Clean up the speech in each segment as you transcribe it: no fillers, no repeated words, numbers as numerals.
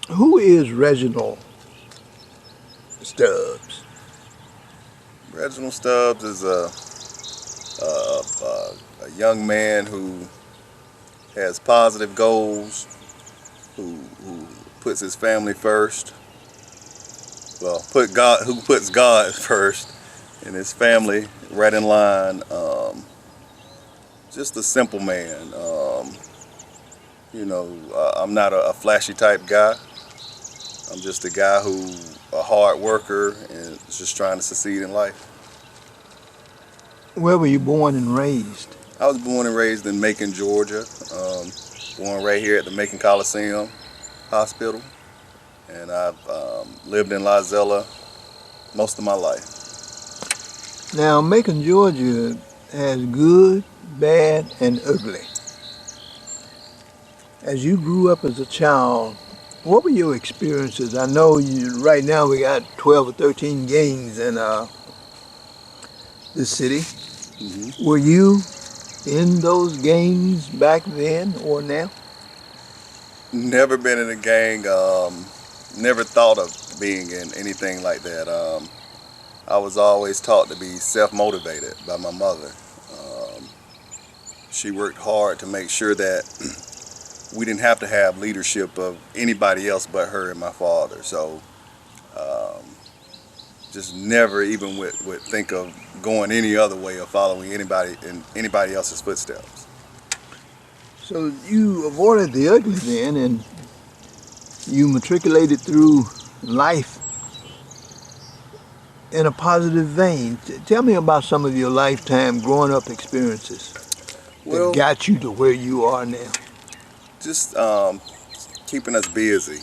Who is Reginald Stubbs? Reginald Stubbs is a young man who has positive goals, who puts his family first. Well, who puts God first, and his family right in line. Just a simple man. I'm not a flashy type guy. I'm just a guy who a hard worker and is just trying to succeed in life. Where were you born and raised? I was born and raised in Macon, Georgia. Born right here at the Macon Coliseum Hospital, and I've lived in Lizella most of my life. Now, Macon, Georgia has good, bad, and ugly. As you grew up as a child, what were your experiences? I know right now we got 12 or 13 gangs in the city. hmm Were you in those gangs back then or now? Never been in a gang. Never thought of being in anything like that. I was always taught to be self-motivated by my mother. Um, she worked hard to make sure that we didn't have to have leadership of anybody else but her and my father. So um, just never even would think of going any other way or following anybody in anybody else's footsteps. So you avoided the ugly then, and you matriculated through life in a positive vein. Tell me about some of your lifetime growing up experiences that Well, got you to where you are now. just keeping us busy,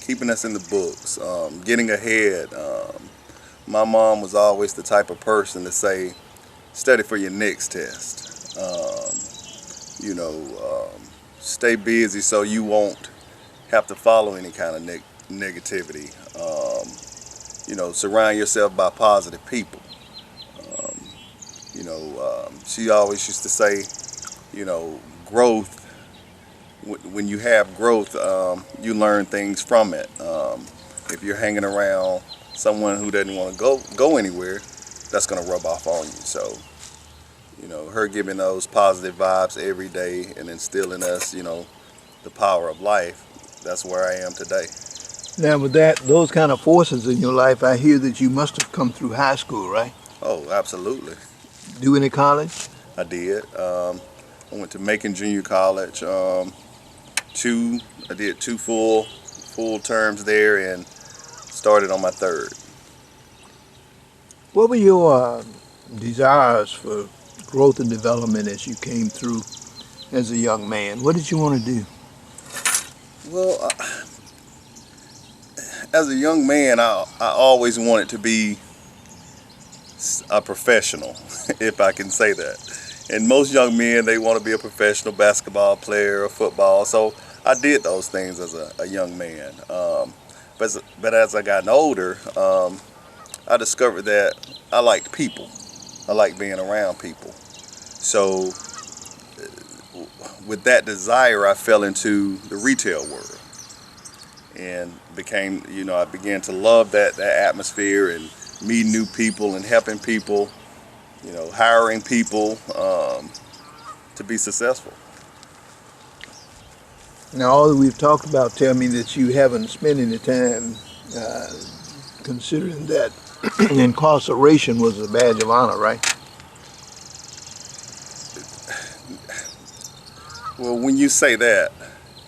keeping us in the books, getting ahead. My mom was always the type of person to say, study for your next test. Stay busy so you won't have to follow any kind of negativity. Surround yourself by positive people. Um, she always used to say, growth. When you have growth, you learn things from it. If you're hanging around someone who doesn't want to go anywhere, that's going to rub off on you. So, her giving those positive vibes every day and instilling us, the power of life. That's where I am today. Now, with those kind of forces in your life, I hear that you must have come through high school, right? Oh, absolutely. Do any college? I did. I went to Macon Junior College. I did two full terms there and started on my third. What were your desires for growth and development as you came through as a young man? What did you want to do? Well, as a young man, I always wanted to be a professional, if I can say that. And most young men, they want to be a professional basketball player or football. So I did those things as a young man. But as I got older, I discovered that I liked people. I like being around people. So with that desire, I fell into the retail world and I began to love that atmosphere and meeting new people and helping people, hiring people to be successful. Now, all that we've talked about tell me that you haven't spent any time uh, considering that incarceration was a badge of honor, right? Well, when you say that,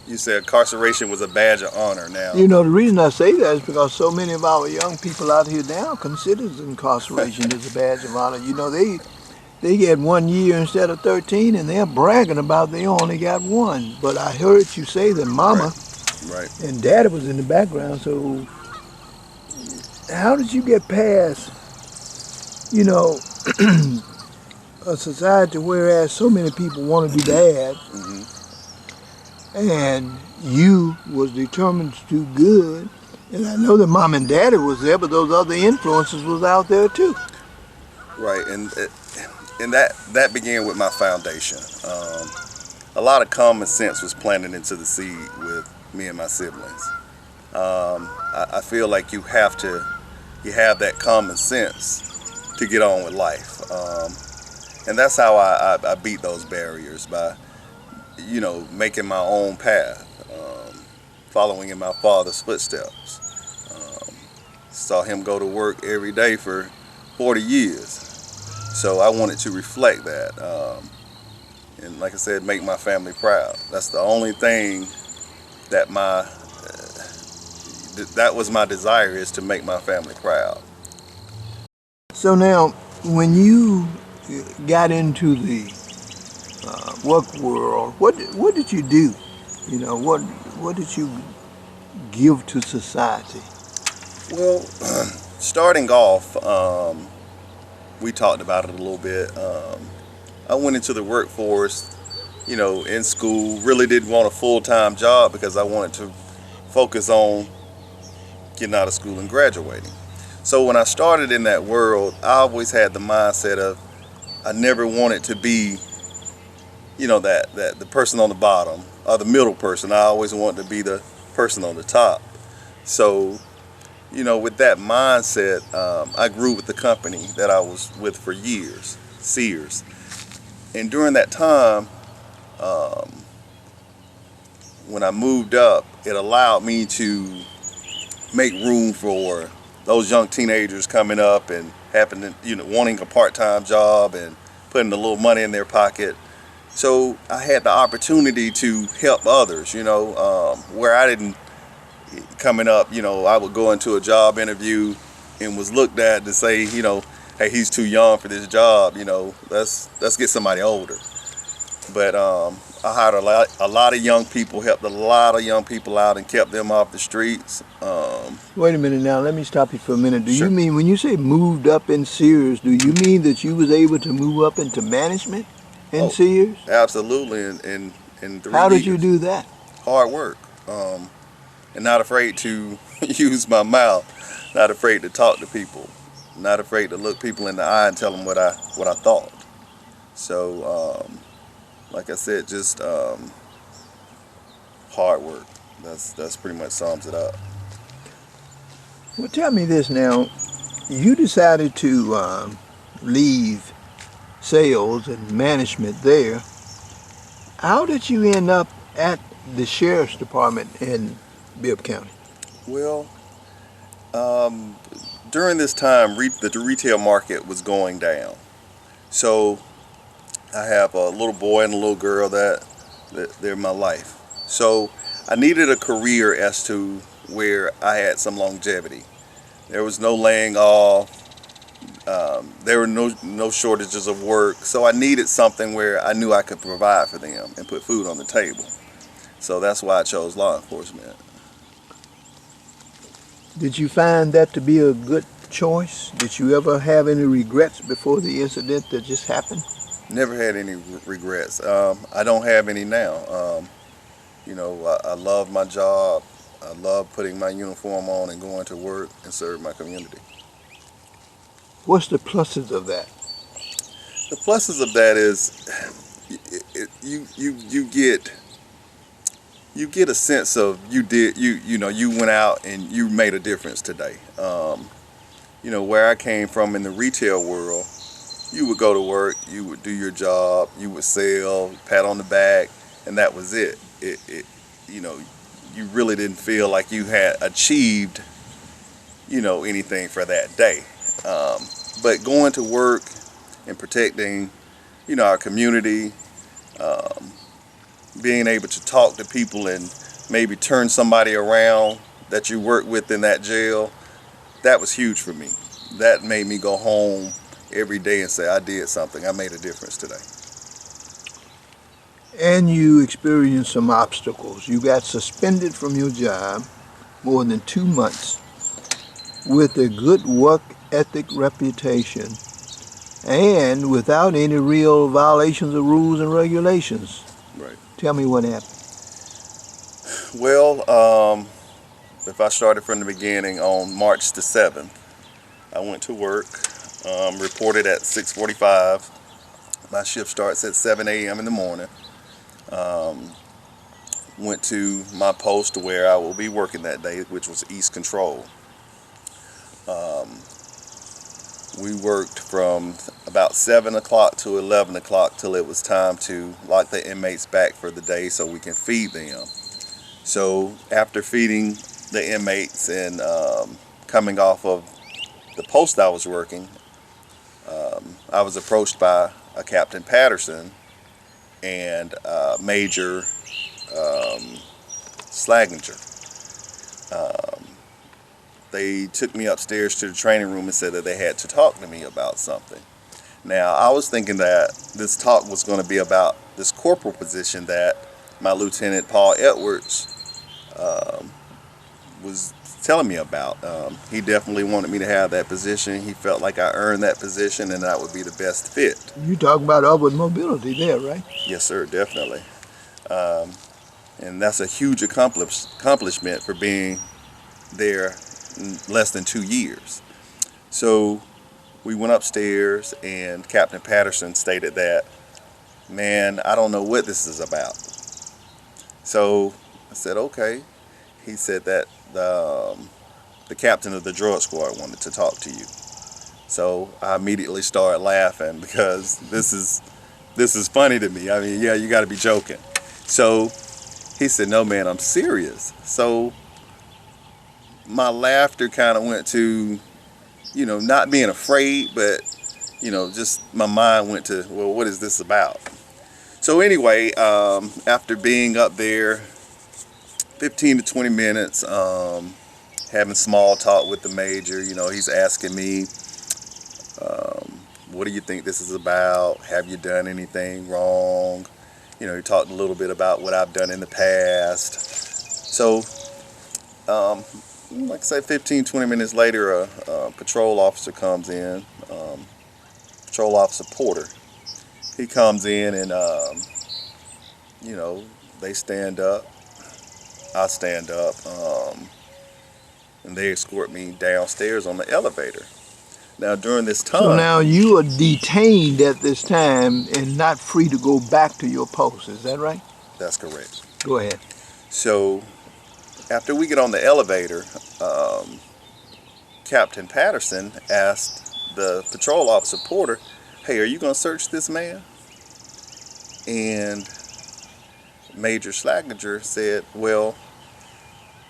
you say incarceration was a badge of honor. Now, You know, the reason I say that is because so many of our young people out here now considers incarceration as a badge of honor. You know, they get 1 year instead of 13, and they're bragging about they only got one. But I heard you say that Mama right. and Daddy was in the background. So how did you get past, you know, a society whereas so many people want to do bad, hmm and you was determined to do good? And I know that Mom and Daddy was there, but those other influences was out there too. Right, and that began with my foundation. A lot of common sense was planted into the seed with me and my siblings. I feel like you have that common sense to get on with life. And that's how I beat those barriers, by, making my own path, following in my father's footsteps. Saw him go to work every day for 40 years. So I wanted to reflect that. And like I said, make my family proud. That's the only thing that that was my desire, is to make my family proud. So now, when you got into the work world, what did you do? What did you give to society? Well, starting off, we talked about it a little bit. I went into the workforce, in school. Really didn't want a full-time job because I wanted to focus on getting out of school and graduating. So when I started in that world, I always had the mindset of, I never wanted to be, that the person on the bottom or the middle person. I always wanted to be the person on the top. So, with that mindset, I grew with the company that I was with for years, Sears. And during that time, when I moved up, it allowed me to make room for those young teenagers coming up and having to, wanting a part-time job and putting a little money in their pocket. So I had the opportunity to help others, where I didn't, coming up, I would go into a job interview and was looked at to say, hey, he's too young for this job, let's get somebody older. But I hired a lot of young people, helped a lot of young people out and kept them off the streets. Wait a minute now, let me stop you for a minute. Do Sure. you mean, when you say moved up in Sears, do you mean that you was able to move up into management in Sears? Absolutely, in 3 How did years. you do that? Hard work, and not afraid to use my mouth, not afraid to talk to people, not afraid to look people in the eye and tell them what I thought. So, like I said, just hard work. That's pretty much sums it up. Well, tell me this now. You decided to leave sales and management there. How did you end up at the sheriff's department in Bibb County? Well, during this time, the retail market was going down. So I have a little boy and a little girl that they're my life. So I needed a career as to where I had some longevity. There was no laying off. There were no shortages of work. So I needed something where I knew I could provide for them and put food on the table. So that's why I chose law enforcement. Did you find that to be a good choice? Did you ever have any regrets before the incident that just happened? Never had any regrets. I don't have any now. I love my job. I love putting my uniform on and going to work and serve my community. What's the pluses of that? The pluses of that is you get a sense of you went out and you made a difference today. Where I came from in the retail world, you would go to work, you would do your job, you would sell, pat on the back, and that was it. You really didn't feel like you had achieved, anything for that day. But going to work and protecting, our community, being able to talk to people and maybe turn somebody around that you work with in that jail, that was huge for me. That made me go home every day and say, I did something. I made a difference today. And you experienced some obstacles. You got suspended from your job more than 2 months with a good work ethic reputation and without any real violations of rules and regulations. Right. Tell me what happened. Well, if I started from the beginning, on March the 7th, I went to work, reported at 6:45. My shift starts at 7 a.m. in the morning. went to my post where I will be working that day, which was East Control. We worked from about 7 o'clock to 11 o'clock till it was time to lock the inmates back for the day so we can feed them. So after feeding the inmates and coming off of the post I was working, I was approached by a Captain Patterson and Major Slaginger. They took me upstairs to the training room and said that they had to talk to me about something. Now, I was thinking that this talk was going to be about this corporal position that my Lieutenant Paul Edwards was telling me about. He definitely wanted me to have that position. He felt like I earned that position and that would be the best fit. You talking about upward mobility there, right? Yes, sir, definitely. And that's a huge accomplishment for being there in less than 2 years. So we went upstairs and Captain Patterson stated that, man, I don't know what this is about. So I said, okay. He said that the captain of the drug squad wanted to talk to you. So I immediately started laughing because this is funny to me. I mean, yeah, you got to be joking. So he said, no, man, I'm serious. So my laughter kind of went to, not being afraid, but, just my mind went to, well, what is this about? So anyway, after being up there 15 to 20 minutes, having small talk with the major, he's asking me, what do you think this is about? Have you done anything wrong? He talked a little bit about what I've done in the past. So, like I say, 15, 20 minutes later, a patrol officer comes in, Patrol Officer Porter. He comes in and, they stand up, I stand up, and they escort me downstairs on the elevator. Now, during this time... So now you are detained at this time and not free to go back to your post, is that right? That's correct. Go ahead. So, after we get on the elevator, Captain Patterson asked the patrol officer Porter, hey, are you going to search this man? And Major Schlaginger said, well,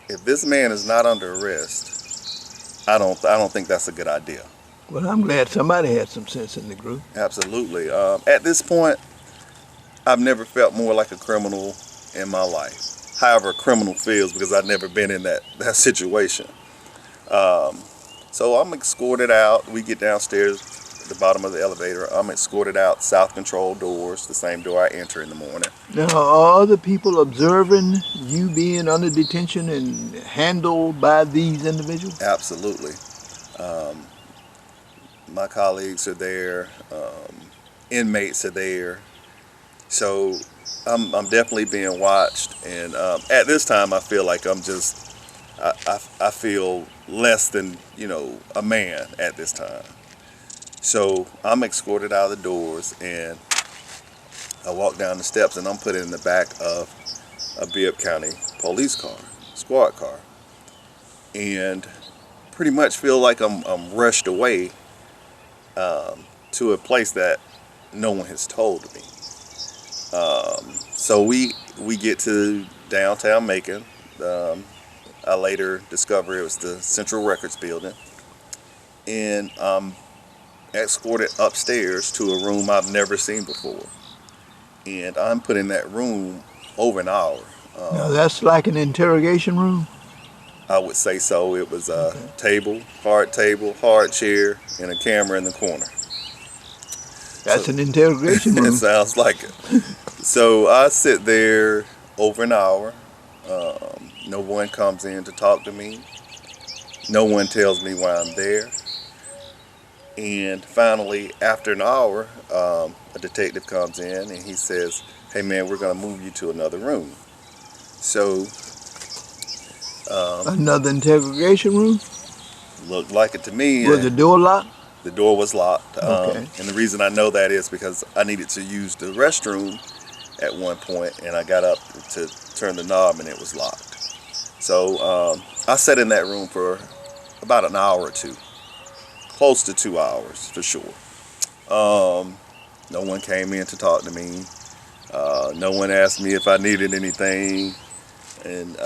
if this man is not under arrest, I don't think that's a good idea. Well, I'm glad somebody had some sense in the group. Absolutely. At this point, I've never felt more like a criminal in my life. However a criminal feels, because I've never been in that situation. So I'm escorted out. We get downstairs at the bottom of the elevator. I'm escorted out south control doors, the same door I enter in the morning. Now, are other people observing you being under detention and handled by these individuals? Absolutely. My colleagues are there. Inmates are there. So I'm definitely being watched. And at this time, I feel like I'm just, I feel less than, a man at this time. So I'm escorted out of the doors and I walk down the steps and I'm put in the back of a Bibb County police car, squad car. And pretty much feel like I'm rushed away to a place that no one has told me. So we get to downtown Macon. I later discovered it was the Central Records building. And escorted upstairs to a room I've never seen before. And I'm put in that room over an hour. Now that's like an interrogation room? I would say so. It was a table, hard chair, and a camera in the corner. That's an interrogation room. It sounds like it. So I sit there over an hour. No one comes in to talk to me. No one tells me why I'm there. And finally, after an hour, a detective comes in and he says, hey man, we're going to move you to another room. So... another interrogation room? Looked like it to me. Was the door locked? The door was locked. Okay. And the reason I know that is because I needed to use the restroom at one point, and I got up to turn the knob and it was locked. So I sat in that room for about an hour or two, close to 2 hours for sure. No one came in to talk to me. No one asked me if I needed anything. And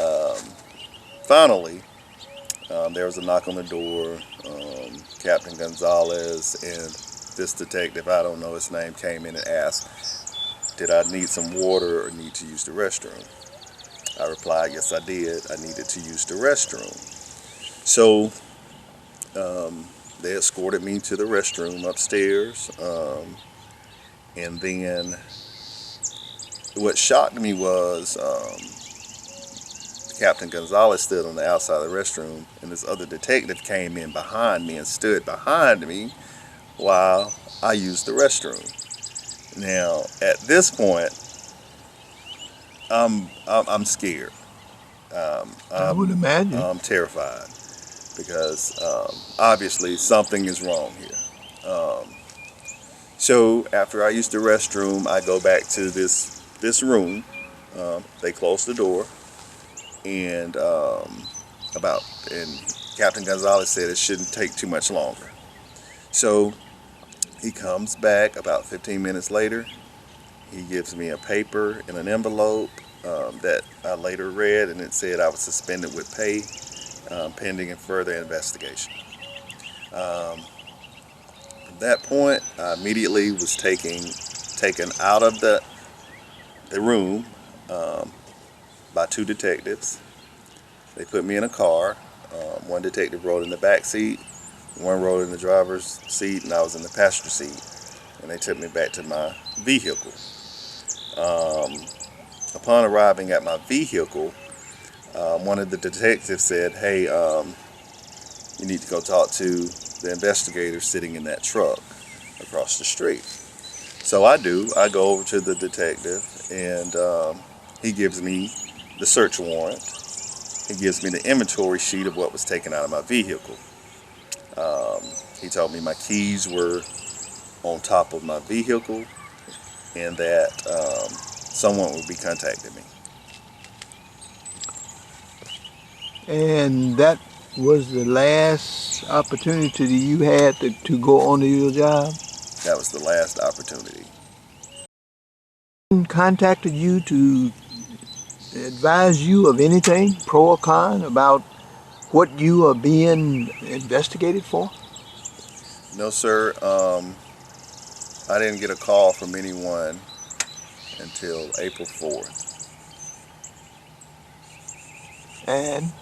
finally, there was a knock on the door. Captain Gonzalez and this detective, I don't know his name, came in and asked, did I need some water or need to use the restroom? I replied, yes, I did. I needed to use the restroom. So they escorted me to the restroom upstairs. And then what shocked me was Captain Gonzalez stood on the outside of the restroom, and this other detective came in behind me and stood behind me while I used the restroom. Now, at this point, I'm scared. I would imagine. I'm terrified because obviously something is wrong here. So after I use the restroom, I go back to this room. They close the door, and Captain Gonzalez said it shouldn't take too much longer. So he comes back about 15 minutes later. He gives me a paper in an envelope that I later read, and it said I was suspended with pay pending further investigation. From that point, I immediately was taken out of the room by two detectives. They put me in a car. One detective rode in the back seat, one rode in the driver's seat, and I was in the passenger seat. And they took me back to my vehicle. Upon arriving at my vehicle, one of the detectives said, hey, you need to go talk to the investigator sitting in that truck across the street. So I do. I go over to the detective, and he gives me the search warrant. He gives me the inventory sheet of what was taken out of my vehicle. He told me my keys were on top of my vehicle and that someone would be contacting me. And that was the last opportunity you had to go on to your job? That was the last opportunity. Contacted you to advise you of anything, pro or con, about what you are being investigated for? No, sir. I didn't get a call from anyone until April 4th. And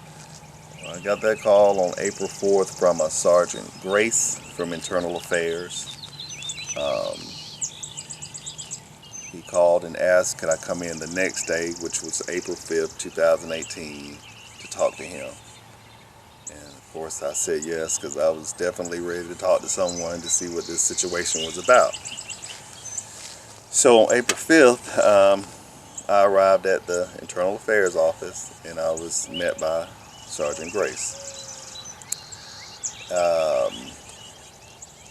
I got that call on April 4th from a Sergeant Grace from Internal Affairs. He called and asked could I come in the next day, which was April 5th, 2018, to talk to him. And of course I said yes, because I was definitely ready to talk to someone to see what this situation was about. So on April 5th, I arrived at the Internal Affairs office, and I was met by Sergeant Grace.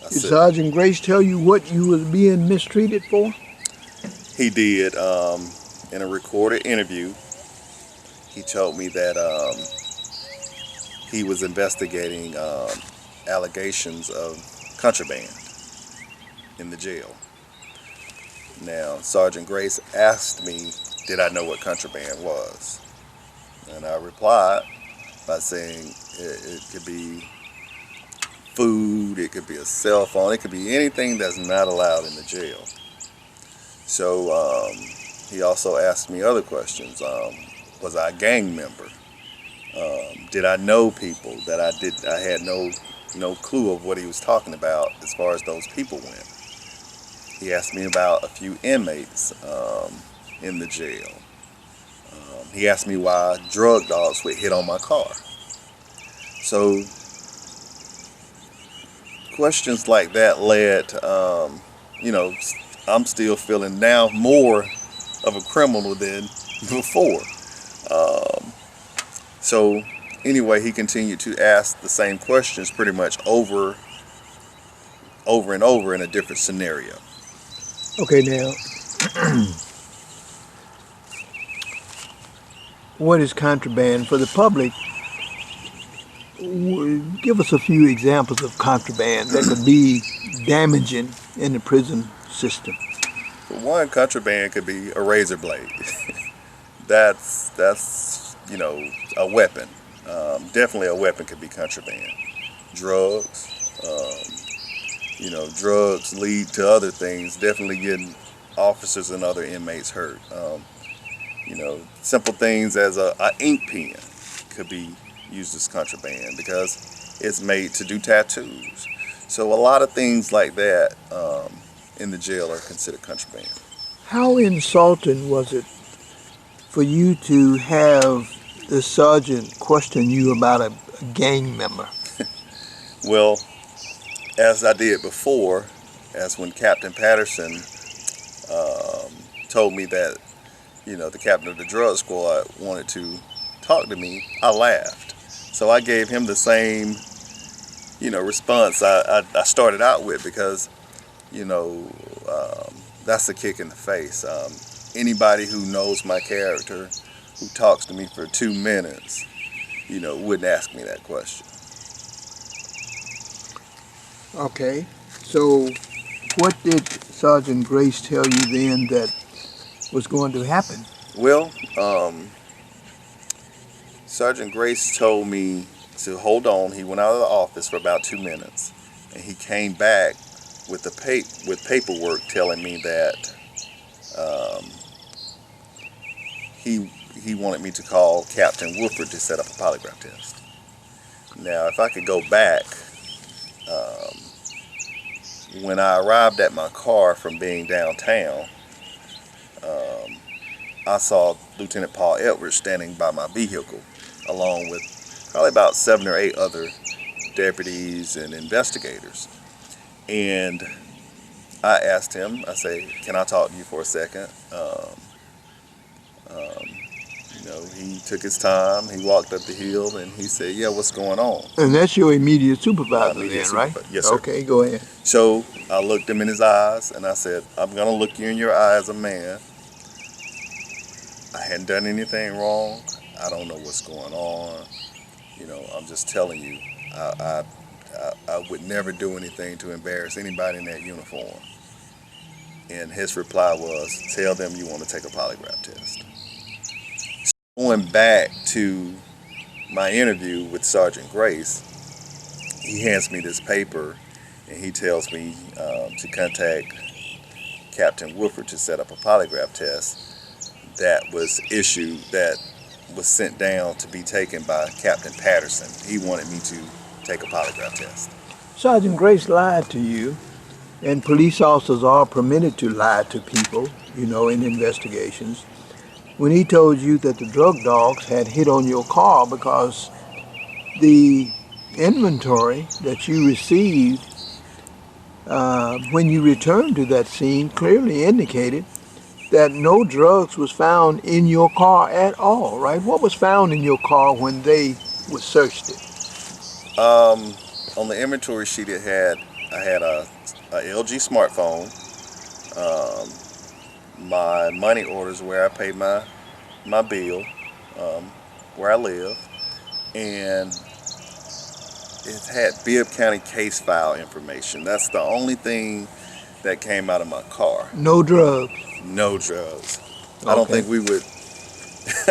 did Sergeant Grace tell you what you was being mistreated for? He did. In a recorded interview, he told me that he was investigating allegations of contraband in the jail. Now, Sergeant Grace asked me, did I know what contraband was? And I replied by saying it could be food, it could be a cell phone, it could be anything that's not allowed in the jail. So he also asked me other questions. Was I a gang member? Did I know people that I had no clue of what he was talking about as far as those people went. He asked me about a few inmates in the jail. He asked me why drug dogs would hit on my car. So questions like that led, I'm still feeling now more of a criminal than before. So anyway, he continued to ask the same questions pretty much over and over in a different scenario. Okay, now, what is contraband for the public? Give us a few examples of contraband that could be damaging in the prison system. For one, contraband could be a razor blade. That's a weapon. Definitely a weapon could be contraband. Drugs. Drugs lead to other things. Definitely getting officers and other inmates hurt. Simple things as a ink pen could be used as contraband because it's made to do tattoos. So a lot of things like that in the jail are considered contraband. How insulting was it for you to have the sergeant question you about a gang member? Well, as I did before, as when Captain Patterson told me that, the captain of the drug squad wanted to talk to me, I laughed. So I gave him the same, response I started out with because, that's a kick in the face. Anybody who knows my character, who talks to me for 2 minutes, wouldn't ask me that question. Okay, so what did Sergeant Grace tell you then that was going to happen? Well, Sergeant Grace told me to hold on. He went out of the office for about 2 minutes, and he came back with with paperwork telling me that he wanted me to call Captain Woodford to set up a polygraph test. Now, if I could go back, when I arrived at my car from being downtown, I saw Lieutenant Paul Edwards standing by my vehicle, along with probably about 7 or 8 other deputies and investigators. And I asked him, I say, can I talk to you for a second? He took his time, he walked up the hill, and he said, yeah, what's going on? And that's your immediate supervisor right? Yes, sir. Okay, go ahead. So I looked him in his eyes, and I said, I'm going to look you in your eye as a man. I hadn't done anything wrong. I don't know what's going on. I'm just telling you, I would never do anything to embarrass anybody in that uniform. And his reply was, tell them you want to take a polygraph test. Going back to my interview with Sergeant Grace, he hands me this paper and he tells me to contact Captain Woodford to set up a polygraph test that was sent down to be taken by Captain Patterson. He wanted me to take a polygraph test. Sergeant Grace lied to you, and police officers are permitted to lie to people, in investigations, when he told you that the drug dogs had hit on your car because the inventory that you received when you returned to that scene clearly indicated that no drugs was found in your car at all, right? What was found in your car when they searched it? On the inventory sheet I had a LG smartphone, my money orders where I paid my bill, where I live, and it had Bibb County case file information. That's the only thing that came out of my car. No drugs? No drugs. Okay. I don't think we would,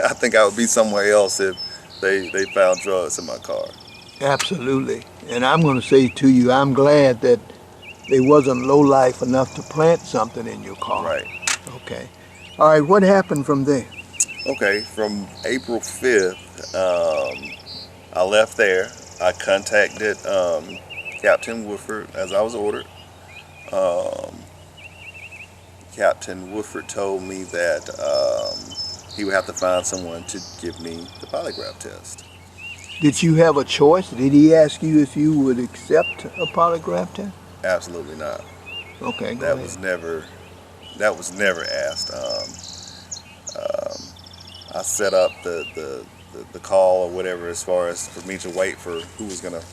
I think I would be somewhere else if they found drugs in my car. Absolutely. And I'm going to say to you, I'm glad that they wasn't lowlife enough to plant something in your car. Right. Okay. All right, what happened from there? Okay, from April 5th, I left there. I contacted Captain Woodford as I was ordered. Captain Woodford told me that he would have to find someone to give me the polygraph test. Did you have a choice? Did he ask you if you would accept a polygraph test? Absolutely not. Okay, go that ahead. was never asked. I set up the call or whatever as far as for me to wait for who was going to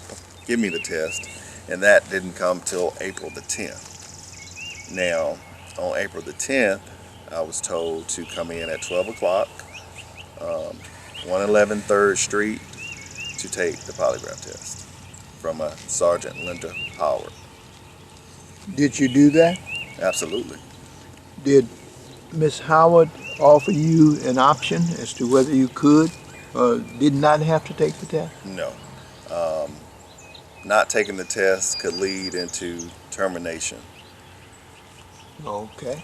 give me the test, and that didn't come till April the 10th. Now, on April the 10th, I was told to come in at 12 o'clock. 111 3rd Street to take the polygraph test from a Sergeant Linda Howard. Did you do that? Absolutely. Did Miss Howard offer you an option as to whether you could or did not have to take the test? No. Um, Not taking the test could lead into termination. Okay.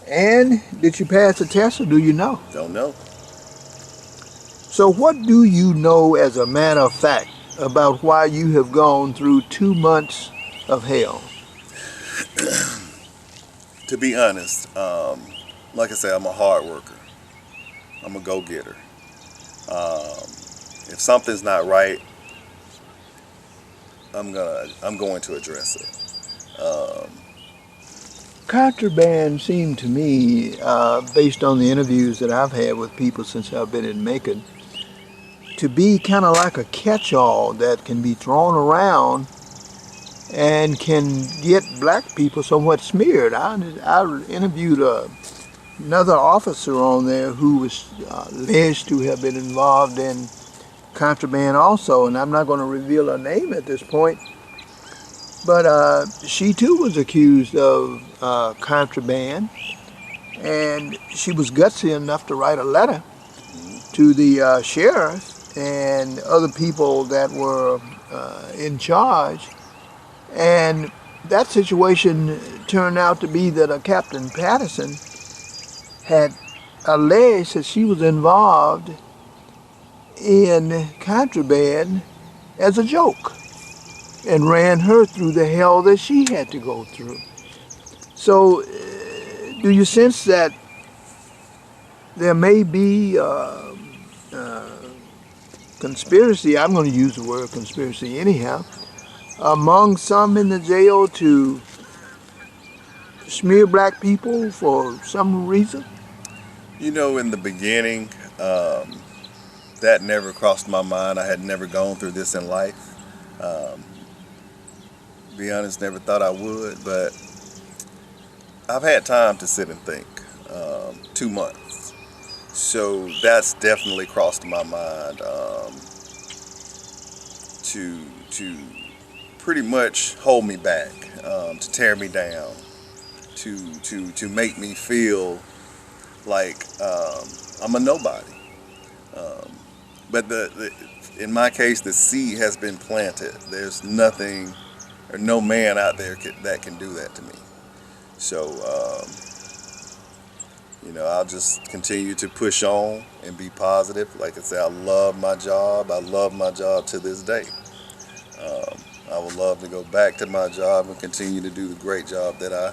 And did you pass the test or do you know? Don't know. So what do you know as a matter of fact about why you have gone through 2 months of hell? To be honest, like I said, I'm a hard worker. I'm a go-getter. If something's not right, I'm going to address it. Contraband seemed to me, based on the interviews that I've had with people since I've been in Macon, to be kind of like a catch-all that can be thrown around and can get black people somewhat smeared. I interviewed another officer on there who was alleged to have been involved in contraband also, and I'm not going to reveal her name at this point, but she too was accused of contraband, and she was gutsy enough to write a letter to the sheriff and other people that were in charge, and that situation turned out to be that Captain Patterson had alleged that she was involved in contraband as a joke and ran her through the hell that she had to go through. So do you sense that there may be conspiracy, I'm going to use the word conspiracy anyhow, among some in the jail to smear black people for some reason? You know, in the beginning, that never crossed my mind. I had never gone through this in life. To be honest, never thought I would, but I've had time to sit and think. 2 months. So that's definitely crossed my mind, to pretty much hold me back, to tear me down, to make me feel like I'm a nobody. But in my case, the seed has been planted. There's nothing or no man out there that can do that to me. So, I'll just continue to push on and be positive. Like I said, I love my job. I love my job to this day. I would love to go back to my job and continue to do the great job that I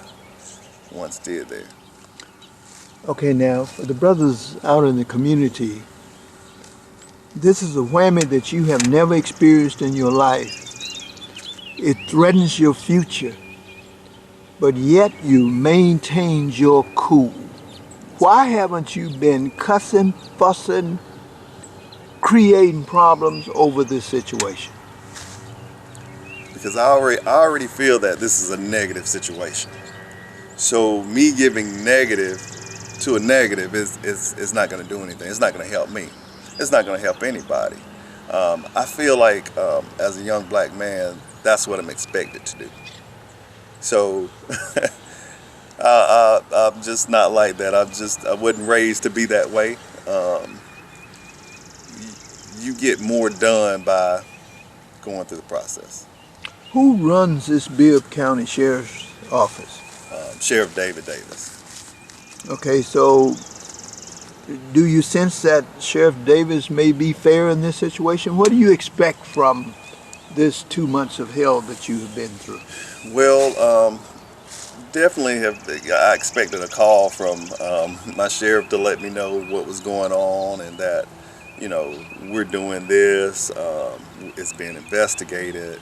once did there. Okay, now, for the brothers out in the community, this is a whammy that you have never experienced in your life. It threatens your future, but yet you maintained your cool. Why haven't you been cussing, fussing, creating problems over this situation? Because I already feel that this is a negative situation. So me giving negative to a negative is not going to do anything. It's not going to help me. It's not going to help anybody. I feel like as a young black man, that's what I'm expected to do. So I'm just not like that. I wasn't raised to be that way. You get more done by going through the process. Who runs this Bibb County Sheriff's Office? Sheriff David Davis. Okay, so do you sense that Sheriff Davis may be fair in this situation? What do you expect from this 2 months of hell that you have been through? Well, definitely I expected a call from my sheriff to let me know what was going on and that, we're doing this, it's being investigated,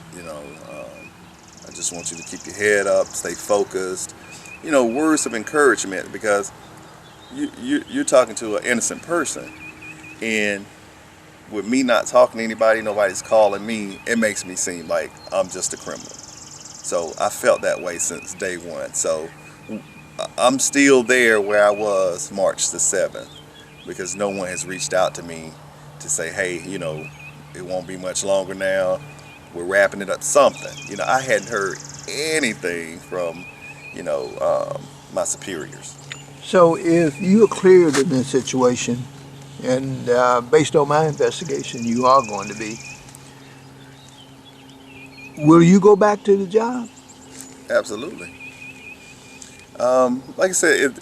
I just want you to keep your head up, stay focused, words of encouragement, because you're talking to an innocent person, and with me not talking to anybody, nobody's calling me, it makes me seem like I'm just a criminal. So I felt that way since day one. So I'm still there where I was March the 7th. because no one has reached out to me to say, hey, it won't be much longer now. We're wrapping it up. Something. I hadn't heard anything from, my superiors. So if you are cleared in this situation, and based on my investigation, you are going to be, will you go back to the job? Absolutely. Like I said,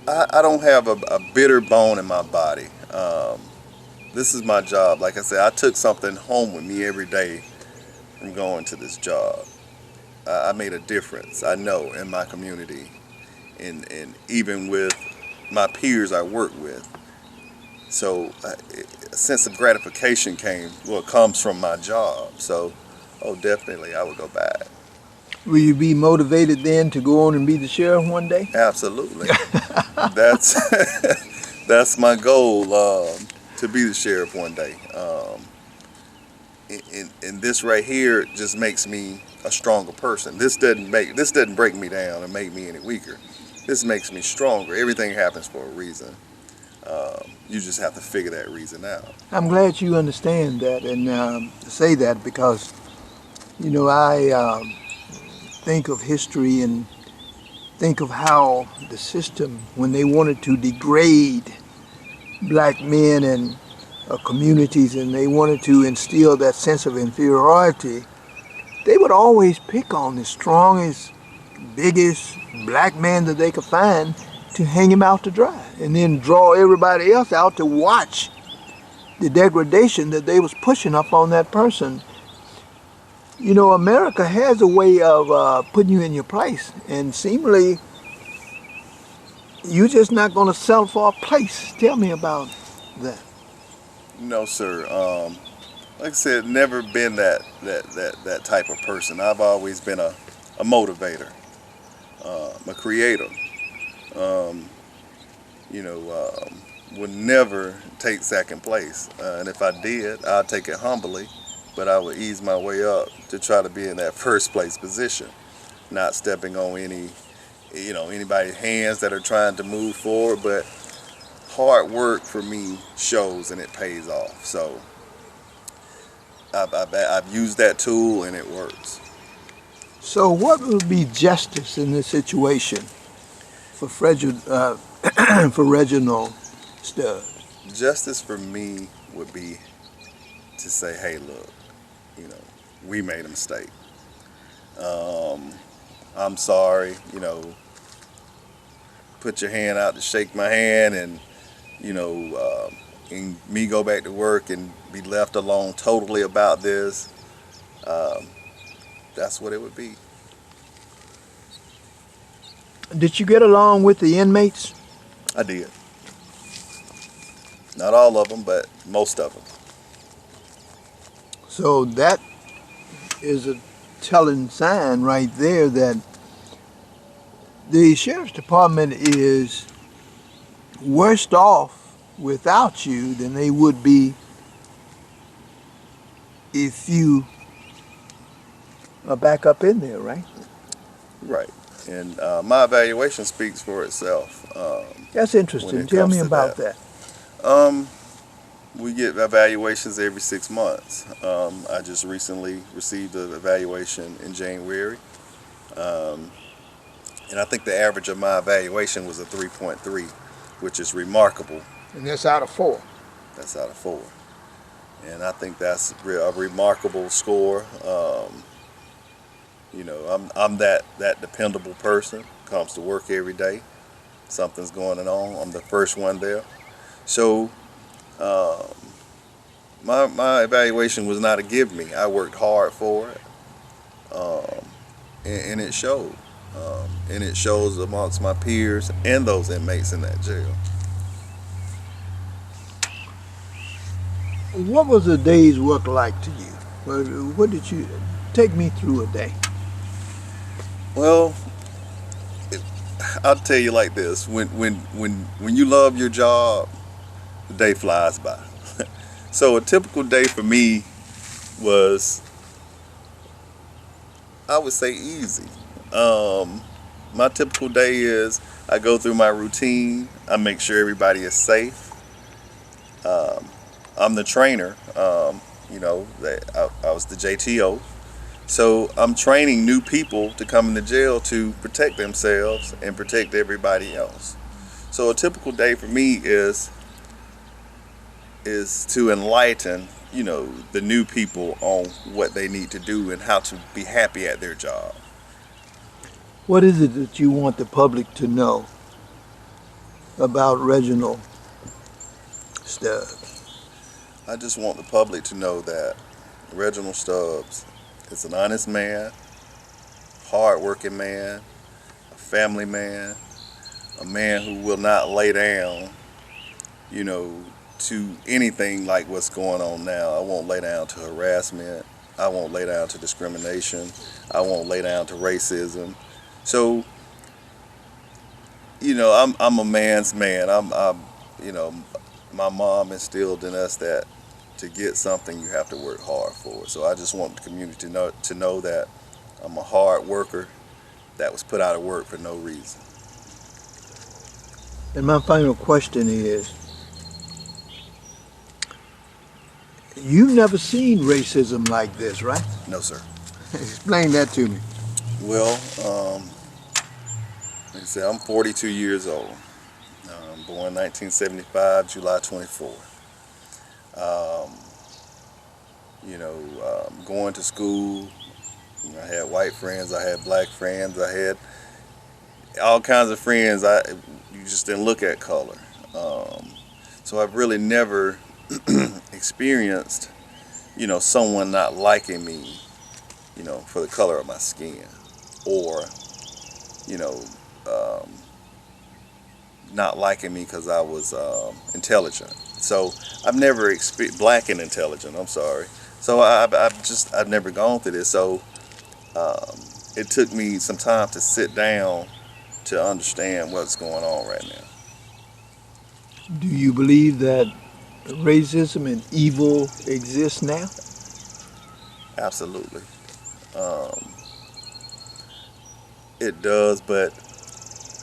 I don't have a bitter bone in my body. This is my job. Like I said, I took something home with me every day from going to this job. I made a difference, I know, in my community, and even with my peers I work with. So a sense of gratification comes from my job. So, oh, definitely, I would go back. Will you be motivated then to go on and be the sheriff one day? Absolutely. That's that's my goal, to be the sheriff one day. And this right here just makes me a stronger person. This doesn't break me down and make me any weaker. This makes me stronger. Everything happens for a reason. You just have to figure that reason out. I'm glad you understand that and say that because, I think of history and think of how the system, when they wanted to degrade black men and communities and they wanted to instill that sense of inferiority, they would always pick on the strongest, biggest black man that they could find to hang him out to dry and then draw everybody else out to watch the degradation that they was pushing up on that person. America has a way of putting you in your place, and seemingly you're just not going to settle for a place. Tell me about that. No, sir. Like I said, never been that type of person. I've always been a motivator, a creator. Would never take second place, and if I did, I'd take it humbly. But I would ease my way up to try to be in that first place position, not stepping on anybody's hands that are trying to move forward. But hard work for me shows and it pays off. So I've used that tool and it works. So what would be justice in this situation for Frazier, for Reginald Stubbs? Justice for me would be to say, hey, look, we made a mistake. I'm sorry, put your hand out to shake my hand and me go back to work and be left alone totally about this. That's what it would be. Did you get along with the inmates? I did. Not all of them, but most of them. So that is a telling sign right there that the sheriff's department is worse off without you than they would be if you are back up in there, right? Right. And my evaluation speaks for itself. That's interesting. Tell me about that. We get evaluations every 6 months. I just recently received an evaluation in January. And I think the average of my evaluation was a 3.3, which is remarkable. And that's out of 4. That's out of 4. And I think that's a remarkable score. I'm that dependable person. Comes to work every day. Something's going on. I'm the first one there. So my evaluation was not a give me. I worked hard for it, and it showed. And it shows amongst my peers and those inmates in that jail. What was a day's work like to you? What did you take me through a day? Well, I'll tell you like this: when you love your job, the day flies by. So a typical day for me was, I would say, easy. my typical day is I go through my routine. I make sure everybody is safe. Um, I'm the trainer. I was the JTO. So I'm training new people to come into jail to protect themselves and protect everybody else. So a typical day for me is to enlighten, the new people on what they need to do and how to be happy at their job. What is it that you want the public to know about Reginald Stubbs? I just want the public to know that Reginald Stubbs is an honest man, hard-working man, a family man, a man who will not lay down, to anything like what's going on now. I won't lay down to harassment. I won't lay down to discrimination. I won't lay down to racism. So, I'm a man's man. You know, my mom instilled in us that to get something you have to work hard for it. So I just want the community to know that I'm a hard worker that was put out of work for no reason. And my final question is, you've never seen racism like this, right? No, sir. Explain that to me. Well, like I said, I'm 42 years old. Born 1975, July 24. Going to school, I had white friends, I had black friends, I had all kinds of friends. You just didn't look at color. So I've really never experienced, someone not liking me, for the color of my skin, or, not liking me because I was intelligent. So I've never experienced black and intelligent. I'm sorry. So I've never gone through this. So it took me some time to sit down to understand what's going on right now. Do you believe that racism and evil exists now? Absolutely. It does, but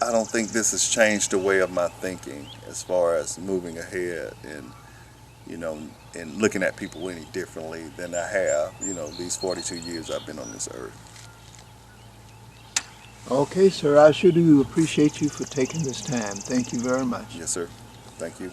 I don't think this has changed the way of my thinking as far as moving ahead and, and looking at people any differently than I have, these 42 years I've been on this earth. Okay, sir, I sure do appreciate you for taking this time. Thank you very much. Yes, sir. Thank you.